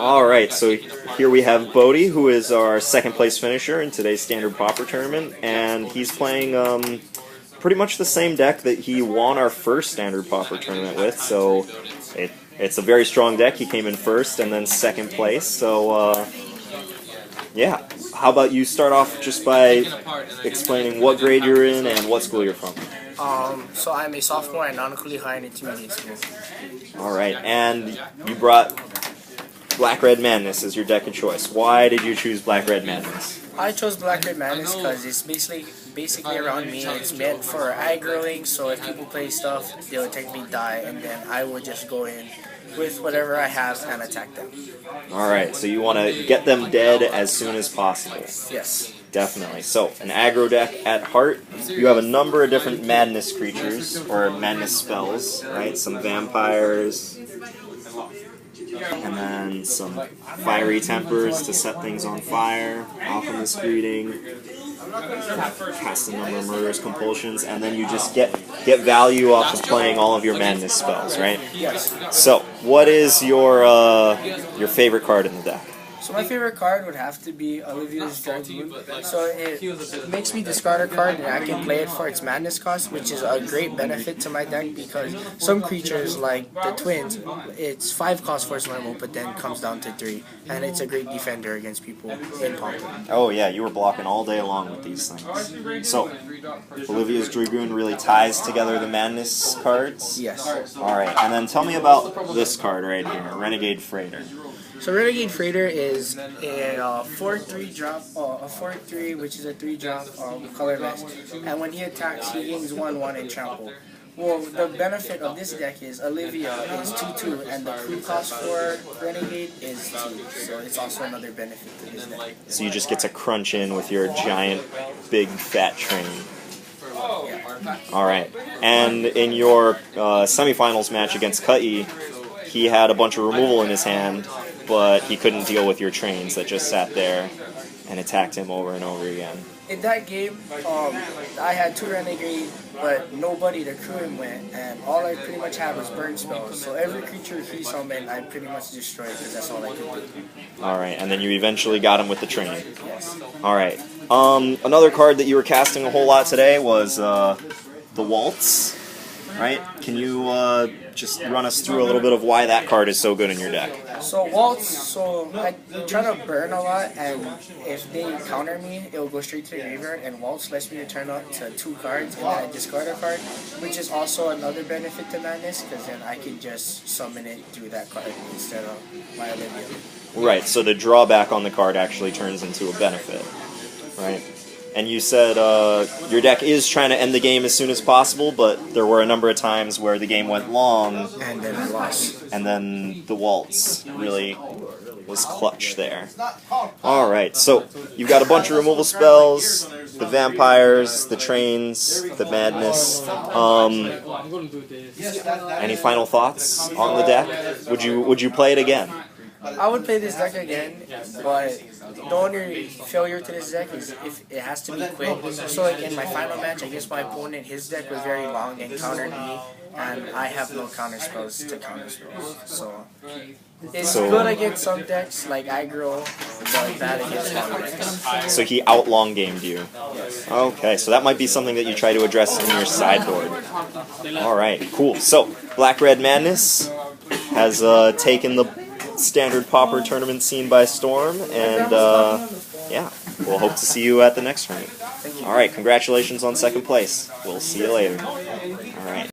Alright, so here we have Boedy, who is our second place finisher in today's standard Pauper tournament, and he's playing pretty much the same deck that he won our first standard Pauper tournament with, so it's a very strong deck. He came in first and then second place, so yeah. How about you start off just by explaining what grade you're in and what school you're from? So I'm a sophomore at Nanakuli High in Intermediate School. Alright, and you brought Black Red Madness as your deck of choice. Why did you choose Black Red Madness? I chose Black Red Madness because it's basically around me. It's meant for aggroing, so if people play stuff, they'll technically die, and then I will just go in with whatever I have and attack them. Alright, so you want to get them dead as soon as possible. Yes. Definitely. So, an aggro deck at heart. You have a number of different madness creatures, or madness spells, right? Some vampires, and then some fiery tempers to set things on fire, alchemist greeting, cast a number of murderous compulsions, and then you just get value off of playing all of your madness spells, right? Yes. So, what is your favorite card in the deck? So my favorite card would have to be Olivia's Dragoon. So it makes me discard a card and I can play it for its madness cost, which is a great benefit to my deck because some creatures like the twins, it's 5 cost for its normal, but then comes down to 3, and it's a great defender against people in Pauper. Oh yeah, you were blocking all day long with these things. So, Olivia's Dragoon really ties together the madness cards? Yes. Alright, and then tell me about this card right here, Renegade Freighter. So Renegade Freighter is a 4/3 drop, a 4/3 which is a 3-drop colorless, and when he attacks, he gains 1/1 and trample. Well, the benefit of this deck is Olivia is 2/2, and the crew cost for Renegade is 2, so it's also another benefit to this deck. So you just get to crunch in with your giant, big, fat train. Yeah. Alright, and in your semifinals match against Kai, he had a bunch of removal in his hand, but he couldn't deal with your trains that just sat there and attacked him over and over again. In that game, I had 2 Renegade, but nobody to crew him with, and all I pretty much had was burn spells. So every creature he summoned, I pretty much destroyed because that's all I could do. Alright, and then you eventually got him with the train. Yes. Alright, another card that you were casting a whole lot today was the Waltz, right? Can you just run us through a little bit of why that card is so good in your deck? So Waltz, so I try to burn a lot, and if they counter me, it will go straight to the graveyard, and Waltz lets me return up to 2 cards, and then I discard a card, which is also another benefit to Madness, because then I can just summon it through that card instead of my Olivia. Right, so the drawback on the card actually turns into a benefit, right? And you said your deck is trying to end the game as soon as possible, but there were a number of times where the game went long, And then I lost. and then the Waltz really was clutch there. Alright, so you've got a bunch of removal spells, the vampires, the trains, the madness. Any final thoughts on the deck? Would you play it again? I would play this deck again, but the only failure to this deck is if it has to be quick. So like in my final match against my opponent, his deck was very long and countered me, and I have no counter spells to counter spells. So it's good against some decks like aggro, but bad against other decks. So he outlong gamed you. Yes. Okay, so that might be something that you try to address in your sideboard. Alright, cool. So, Black Red Madness has taken the standard Pauper tournament scene by storm, and yeah, we'll hope to see you at the next tournament. Alright, congratulations on second place. We'll see you later.